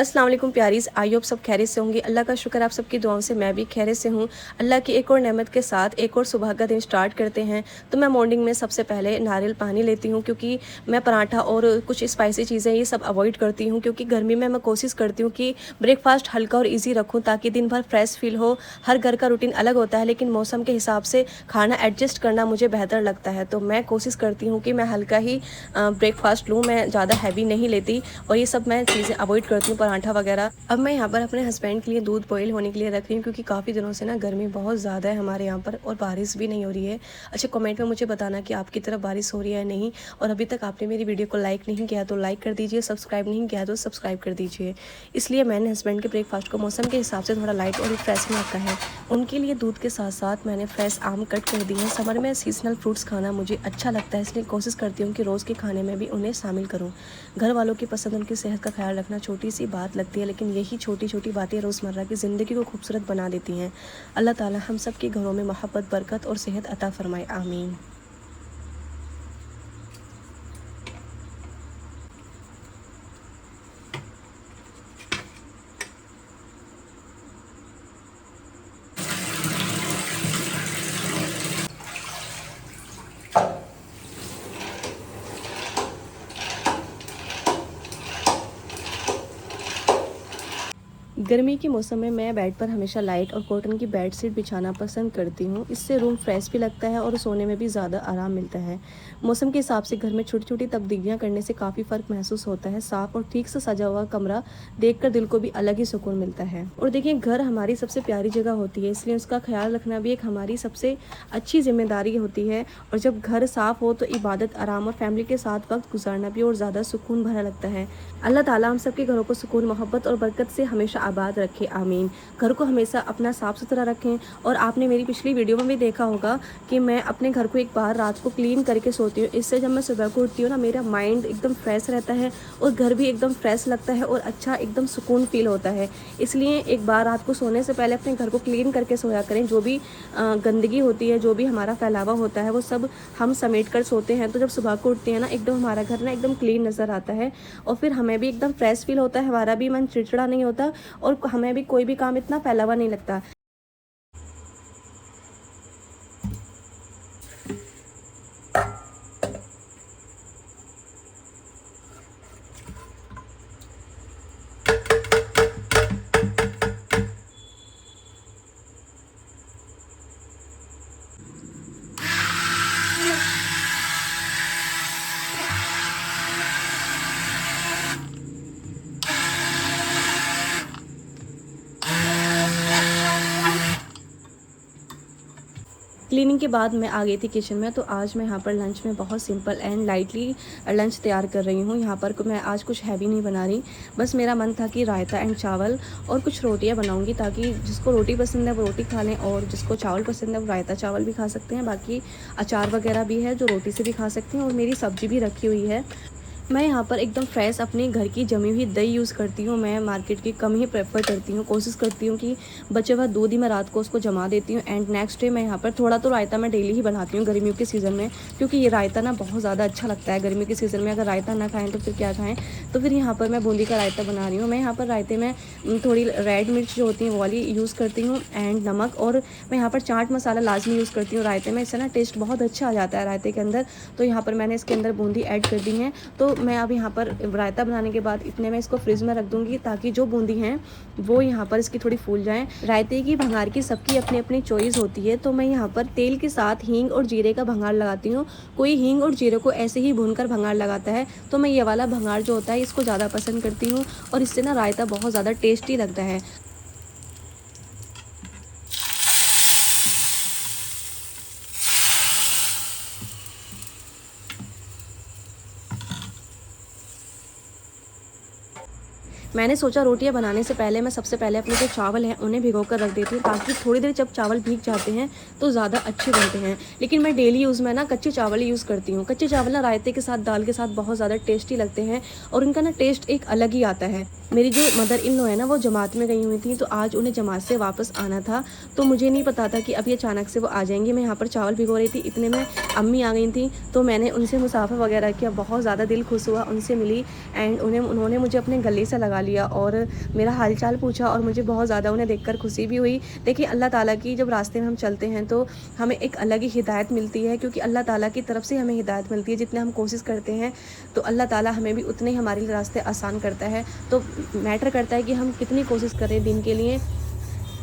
अस्सलाम वालेकुम प्यारीज़, I hope सब खैरियत से होंगी। अल्लाह का शुक्र, आप सबकी दुआओं से मैं भी खैरियत से हूँ। अल्लाह की एक और नेमत के साथ एक और सुबह का दिन स्टार्ट करते हैं। तो मैं मॉर्निंग में सबसे पहले नारियल पानी लेती हूँ, क्योंकि मैं पराठा और कुछ स्पाइसी चीज़ें ये सब अवॉइड करती हूँ, क्योंकि गर्मी में मैं कोशिश करती हूँ कि ब्रेकफास्ट हल्का और ईजी रखूँ ताकि दिन भर फ्रेश फील हो। हर घर का रूटीन अलग होता है, लेकिन मौसम के हिसाब से खाना एडजस्ट करना मुझे बेहतर लगता है। तो मैं कोशिश करती हूँ कि मैं हल्का ही ब्रेकफास्ट लूँ, मैं ज़्यादा हैवी नहीं लेती और ये सब मैं चीज़ें अवॉइड करती हूँ, पराठा वगैरह। अब मैं यहाँ पर अपने हस्बैंड के लिए दूध बॉईल होने के लिए रख रही हूँ, क्योंकि काफ़ी दिनों से ना गर्मी बहुत ज़्यादा है हमारे यहाँ पर और बारिश भी नहीं हो रही है। अच्छा, कमेंट में मुझे बताना कि आपकी तरफ बारिश हो रही है या नहीं। और अभी तक आपने मेरी वीडियो को लाइक नहीं किया तो लाइक कर दीजिए, सब्सक्राइब नहीं किया तो सब्सक्राइब कर दीजिए। इसलिए मैंने हस्बैंड के ब्रेकफास्ट को मौसम के हिसाब से थोड़ा लाइट और रिफ्रेशिंग रखा है। उनके लिए दूध के साथ साथ मैंने फ्रेश आम कट कर दिए हैं। समर में सीजनल फ्रूट्स खाना मुझे अच्छा लगता है, इसलिए कोशिश करती हूँ कि रोज़ के खाने में भी उन्हें शामिल करूँ। घर वालों की पसंद, उनकी सेहत का ख्याल रखना छोटी सी बात लगती है, लेकिन यही छोटी छोटी बातें रोज़मर्रा की ज़िंदगी को खूबसूरत बना देती हैं। अल्लाह ताला हम सब के घरों में मोहब्बत, बरकत और सेहत अता फरमाए, आमीन। गर्मी के मौसम में मैं बेड पर हमेशा लाइट और कॉटन की बेडशीट बिछाना पसंद करती हूँ। इससे रूम फ्रेश भी लगता है और सोने में भी ज़्यादा आराम मिलता है। मौसम के हिसाब से घर में छोटी छोटी तब्दीलियाँ करने से काफ़ी फ़र्क महसूस होता है। साफ़ और ठीक से सजा हुआ कमरा देखकर दिल को भी अलग ही सुकून मिलता है। और देखिए, घर हमारी सबसे प्यारी जगह होती है, इसलिए उसका ख्याल रखना भी एक हमारी सबसे अच्छी जिम्मेदारी होती है। और जब घर साफ़ हो तो इबादत, आराम और फैमिली के साथ वक्त गुजारना भी और ज़्यादा सुकून भरा लगता है। अल्लाह ताला हम सबके घरों को सुकून, मोहब्बत और बरकत से हमेशा आबाद रखे, आमीन। घर को हमेशा अपना साफ़ सुथरा रखें। और आपने मेरी पिछली वीडियो में भी देखा होगा कि मैं अपने घर को एक बार रात को क्लीन करके सोती हूँ। इससे जब मैं सुबह को उठती हूँ ना, मेरा माइंड एकदम फ्रेश रहता है और घर भी एकदम फ्रेश लगता है और अच्छा एकदम सुकून फील होता है। इसलिए एक बार रात को सोने से पहले अपने घर को क्लीन करके सोया करें। जो भी गंदगी होती है, जो भी हमारा फैलावा होता है, वो सब हम समेट कर सोते हैं। तो जब सुबह को उठते हैं ना, एकदम हमारा घर ना एकदम क्लीन नज़र आता है और फिर हमें भी एकदम फ्रेश फील होता है, हमारा भी मन चिड़चिड़ा नहीं होता और हमें भी कोई भी काम इतना फैला हुआ नहीं लगता। क्लीनिंग के बाद मैं आ गई थी किचन में। तो आज मैं यहाँ पर लंच में बहुत सिंपल एंड लाइटली लंच तैयार कर रही हूँ। यहाँ पर मैं आज कुछ हैवी नहीं बना रही, बस मेरा मन था कि रायता एंड चावल और कुछ रोटियाँ बनाऊँगी, ताकि जिसको रोटी पसंद है वो रोटी खा लें और जिसको चावल पसंद है वो रायता चावल भी खा सकते हैं। बाकी अचार वगैरह भी है जो रोटी से भी खा सकते हैं और मेरी सब्ज़ी भी रखी हुई है। मैं यहाँ पर एकदम फ्रेश अपने घर की जमी हुई दही यूज़ करती हूँ। मैं मार्केट की कम ही प्रेफर करती हूँ। कोशिश करती हूँ कि बचे हुआ दूध ही मैं रात को उसको जमा देती हूँ एंड नेक्स्ट डे मैं यहाँ पर थोड़ा तो रायता मैं डेली ही बनाती हूँ गर्मियों के सीज़न में, क्योंकि ये रायता ना बहुत ज़्यादा अच्छा लगता है गर्मियों के सीज़न में। अगर रायता ना खाएँ तो फिर क्या खाएँ। तो फिर यहाँ पर मैं बूंदी का रायता बना रही हूँ। मैं यहाँ पर रायते में थोड़ी रेड मिर्च जो होती है वो वाली यूज़ करती हूँ एंड नमक, और मैं यहाँ पर चाट मसाला लाजमी यूज़ करती हूँ रायते में। इससे ना टेस्ट बहुत अच्छा आ जाता है रायते के अंदर। तो यहाँ पर मैंने इसके अंदर बूंदी ऐड कर दी है। तो मैं अब यहाँ पर रायता बनाने के बाद इतने में इसको फ्रिज में रख दूंगी, ताकि जो बूंदी हैं वो यहाँ पर इसकी थोड़ी फूल जाएं। रायते की, भंगार की सबकी अपनी अपनी चॉइस होती है। तो मैं यहाँ पर तेल के साथ हींग और जीरे का भंगार लगाती हूँ। कोई हींग और जीरे को ऐसे ही भूनकर भंगार लगाता है, तो मैं ये वाला भंगार जो होता है इसको ज़्यादा पसंद करती हूँ और इससे ना रायता बहुत ज़्यादा टेस्टी लगता है। मैंने सोचा रोटियां बनाने से पहले मैं सबसे पहले अपने जो चावल हैं उन्हें भिगो कर रख देती हूँ, ताकि थोड़ी देर जब चावल भीग जाते हैं तो ज़्यादा अच्छे बनते हैं। लेकिन मैं डेली यूज़ में ना कच्चे चावल ही यूज़ करती हूँ। कच्चे चावल ना रायते के साथ, दाल के साथ बहुत ज़्यादा टेस्टी लगते हैं और उनका ना टेस्ट एक अलग ही आता है। मेरी जो मदर इन लॉ है ना, वो जमात में गई हुई थी, तो आज उन्हें जमात से वापस आना था। तो मुझे नहीं पता था कि अभी अचानक से वो आ जाएंगी। मैं यहाँ पर चावल भिगो रही थी, इतने में अम्मी आ गई थी। तो मैंने उनसे मुसाफा वगैरह किया, बहुत ज़्यादा दिल खुश हुआ, उनसे मिली एंड उन्होंने मुझे अपने गले से लगा लिया और मेरा हाल-चाल पूछा और मुझे बहुत ज़्यादा उन्हें देखकर खुशी भी हुई। देखिए अल्लाह ताला की जब रास्ते में हम चलते हैं तो हमें एक अलग ही हिदायत मिलती है, क्योंकि अल्लाह ताला की तरफ से हमें हिदायत मिलती है। जितने हम कोशिश करते हैं तो अल्लाह ताला हमें भी उतने ही हमारे लिए रास्ते आसान करता है। तो मैटर करता है कि हम कितनी कोशिश करें दिन के लिए।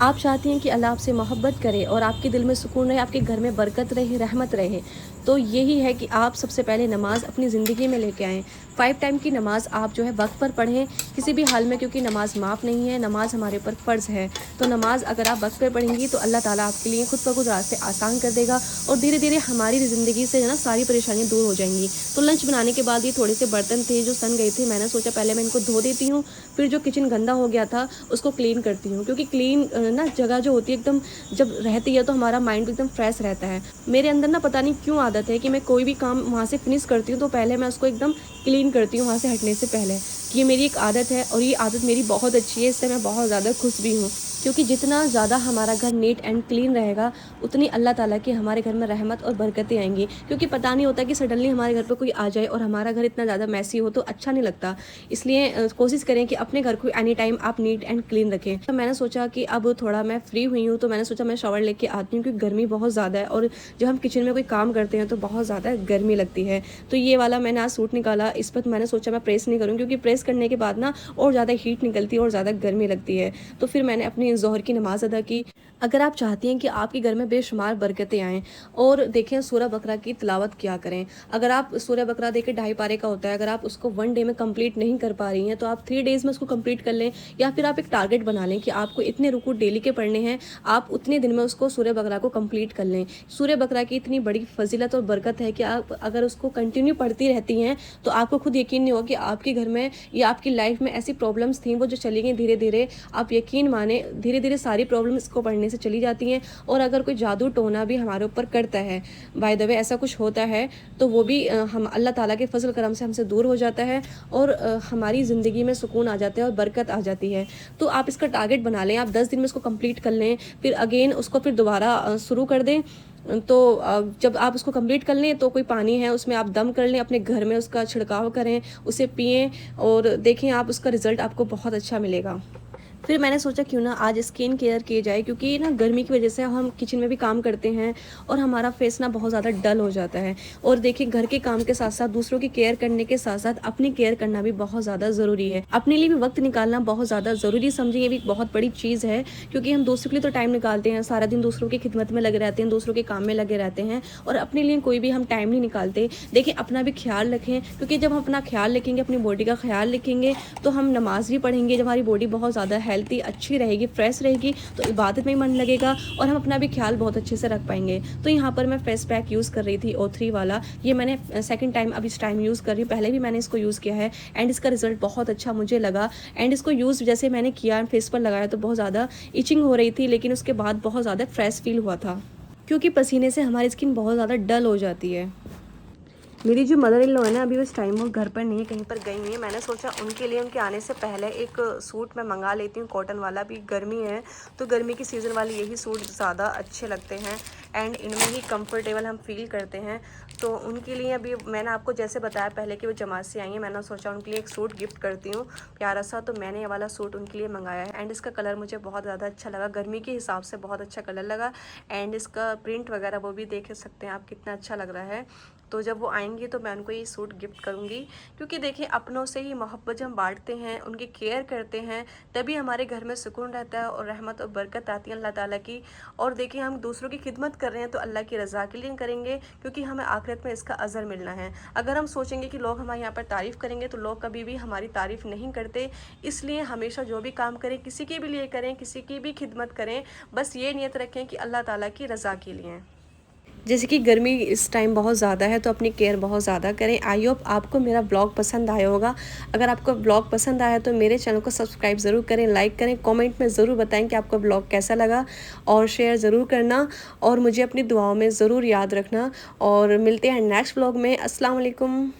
आप चाहती हैं कि अल्लाह आपसे मोहब्बत करे और आपके दिल में सुकून रहे, आपके घर में बरकत रहे, रहमत रहे, तो यही है कि आप सबसे पहले नमाज़ अपनी ज़िंदगी में लेके आएँ। 5 टाइम की नमाज़ आप जो है वक्त पर पढ़ें किसी भी हाल में, क्योंकि नमाज़ माफ़ नहीं है, नमाज़ हमारे ऊपर फ़र्ज़ है। तो नमाज़ अगर आप वक्त पर पढ़ेंगी तो अल्लाह ताला आपके लिए खुद ब खुद रास्ते आसान कर देगा और धीरे धीरे हमारी ज़िंदगी से ना सारी परेशानियाँ दूर हो जाएंगी। तो लंच बनाने के बाद ये थोड़े से बर्तन थे जो सन गए थे, मैंने सोचा पहले मैं इनको धो देती हूँ, फिर जो किचन गंदा हो गया था उसको क्लीन करती हूँ, क्योंकि क्लीन ना जगह जो होती है एकदम जब रहती है तो हमारा माइंड भी एकदम फ्रेश रहता है। मेरे अंदर ना पता नहीं क्यों आदत है कि मैं कोई भी काम वहाँ से फिनिश करती हूँ तो पहले मैं उसको एकदम क्लीन करती हूँ वहाँ से हटने से पहले। ये मेरी एक आदत है और ये आदत मेरी बहुत अच्छी है, इससे मैं बहुत ज़्यादा खुश भी हूँ, क्योंकि जितना ज़्यादा हमारा घर नीट एंड क्लीन रहेगा उतनी अल्लाह ताला की हमारे घर में रहमत और बरकतें आएंगी। क्योंकि पता नहीं होता कि सडनली हमारे घर पर कोई आ जाए और हमारा घर इतना ज़्यादा मैसी हो तो अच्छा नहीं लगता। इसलिए कोशिश करें कि अपने घर को एनी टाइम आप नीट एंड क्लीन रखें। तो मैंने सोचा कि अब थोड़ा मैं फ्री हुई हूँ तो मैंने सोचा मैं शावर लेके आती हूँ, क्योंकि गर्मी बहुत ज़्यादा है और जब हम किचन में कोई काम करते हैं तो बहुत ज़्यादा गर्मी लगती है। तो ये वाला मैंने आज सूट निकाला, इस पर मैंने सोचा मैं प्रेस नहीं करूँ, क्योंकि प्रेस करने के बाद ना और ज़्यादा हीट निकलती है और ज़्यादा गर्मी लगती है। तो फिर मैंने अपनी ज़ोहर की नमाज़ अदा की। अगर आप चाहती हैं कि आपके घर में बेशुमार बरकतें आएँ और देखें सूरह बकरा की तिलावत किया करें। अगर आप सूरह बकरा देखिए 2.5 पारे का होता है, अगर आप उसको 1 डे में कंप्लीट नहीं कर पा रही हैं तो आप 3 डेज़ में उसको कंप्लीट कर लें, या फिर आप एक टारगेट बना लें कि आपको इतने रुकू डेली के पढ़ने हैं, आप उतने दिन में उसको सूरह बकरा को कंप्लीट कर लें। सूरह बकरा की इतनी बड़ी फजीलत और बरकत है कि आप अगर उसको कंटिन्यू पढ़ती रहती हैं तो आपको खुद यकीन नहीं होगा कि आपके घर में या आपकी लाइफ में ऐसी प्रॉब्लम्स थी वो जो चली गई धीरे धीरे। आप यकीन माने धीरे धीरे सारी प्रॉब्लम इसको पढ़ने से चली जाती हैं। और अगर कोई जादू टोना भी हमारे ऊपर करता है, बाय द वे ऐसा कुछ होता है, तो वो भी हम अल्लाह ताला के फजल करम से हमसे दूर हो जाता है और हमारी ज़िंदगी में सुकून आ जाता है और बरकत आ जाती है। तो आप इसका टारगेट बना लें, आप 10 दिन में इसको कंप्लीट कर लें, फिर अगेन उसको फिर दोबारा शुरू कर दें। तो जब आप उसको कंप्लीट कर लें तो कोई पानी है उसमें आप दम कर लें, अपने घर में उसका छिड़काव करें, उसे पिएँ और देखें आप उसका रिज़ल्ट आपको बहुत अच्छा मिलेगा। फिर मैंने सोचा क्यों ना आज स्किन केयर किए जाए, क्योंकि ना गर्मी की वजह से हम किचन में भी काम करते हैं और हमारा फेस ना बहुत ज़्यादा डल हो जाता है। और देखिए घर के काम के साथ साथ दूसरों की केयर करने के साथ साथ अपनी केयर करना भी बहुत ज़्यादा ज़रूरी है। अपने लिए भी वक्त निकालना बहुत ज़्यादा ज़रूरी समझिए, ये भी एक बहुत बड़ी चीज़ है, क्योंकि हम दूसरों के लिए तो टाइम निकालते हैं, सारा दिन दूसरों की खिदमत में लगे रहते हैं, दूसरों के काम में लगे रहते हैं और अपने लिए कोई भी हम टाइम नहीं निकालते। देखिए अपना भी ख्याल रखें, क्योंकि जब हम अपना ख्याल रखेंगे, अपनी बॉडी का ख्याल रखेंगे तो हम नमाज भी पढ़ेंगे, जब हमारी बॉडी बहुत ज़्यादा हेल्थी अच्छी रहेगी, फ्रेश रहेगी, तो इबादत में मन लगेगा और हम अपना भी ख्याल बहुत अच्छे से रख पाएंगे। तो यहाँ पर मैं फेस पैक यूज़ कर रही थी O3 वाला, ये मैंने सेकंड टाइम अब इस टाइम यूज़ कर रही हूँ, पहले भी मैंने इसको यूज़ किया है एंड इसका रिजल्ट बहुत अच्छा मुझे लगा। एंड इसको यूज़ जैसे मैंने किया फेस पर लगाया तो बहुत ज़्यादा इचिंग हो रही थी, लेकिन उसके बाद बहुत ज़्यादा फ्रेश फील हुआ था, क्योंकि पसीने से हमारी स्किन बहुत ज़्यादा डल हो जाती है। मेरी जो मदर इन लॉ है ना अभी उस टाइम वो घर पर नहीं है, कहीं पर गई हुई है। मैंने सोचा उनके लिए उनके आने से पहले एक सूट मैं मंगा लेती हूँ कॉटन वाला। अभी गर्मी है तो गर्मी की सीज़न वाले यही सूट ज़्यादा अच्छे लगते हैं एंड इनमें ही कंफर्टेबल हम फील करते हैं। तो उनके लिए अभी मैंने आपको जैसे बताया पहले कि वो जमात से आई हैं, मैंने सोचा उनके लिए एक सूट गिफ्ट करती हूँ प्यारा सा, तो मैंने ये वाला सूट उनके लिए मंगाया है एंड इसका कलर मुझे बहुत ज़्यादा अच्छा लगा, गर्मी के हिसाब से बहुत अच्छा कलर लगा एंड इसका प्रिंट वगैरह वो भी देख सकते हैं आप कितना अच्छा लग रहा है। तो जब वो आएंगी तो मैं उनको ये सूट गिफ्ट करूँगी, क्योंकि देखिए अपनों से ही मोहब्बत जब हम बांटते हैं, उनकी केयर करते हैं, तभी हमारे घर में सुकून रहता है और रहमत और बरकत आती है अल्लाह ताला की। और देखिए हम दूसरों की खिदमत कर रहे हैं तो अल्लाह की रज़ा के लिए करेंगे, क्योंकि हमें आखिरत में इसका अजर मिलना है। अगर हम सोचेंगे कि लोग हमारे यहाँ पर तारीफ़ करेंगे तो लोग कभी भी हमारी तारीफ़ नहीं करते। इसलिए हमेशा जो भी काम करें किसी के भी लिए करें, किसी की भी खिदमत करें, बस ये नियत रखें कि अल्लाह ताला की रज़ा के लिए। जैसे कि गर्मी इस टाइम बहुत ज़्यादा है तो अपनी केयर बहुत ज़्यादा करें। आई होप आपको मेरा ब्लॉग पसंद आया होगा। अगर आपको ब्लॉग पसंद आया तो मेरे चैनल को सब्सक्राइब ज़रूर करें, लाइक करें, कमेंट में ज़रूर बताएं कि आपको ब्लॉग कैसा लगा और शेयर ज़रूर करना और मुझे अपनी दुआओं में ज़रूर याद रखना। और मिलते हैं नेक्स्ट ब्लॉग में। अस्सलाम वालेकुम।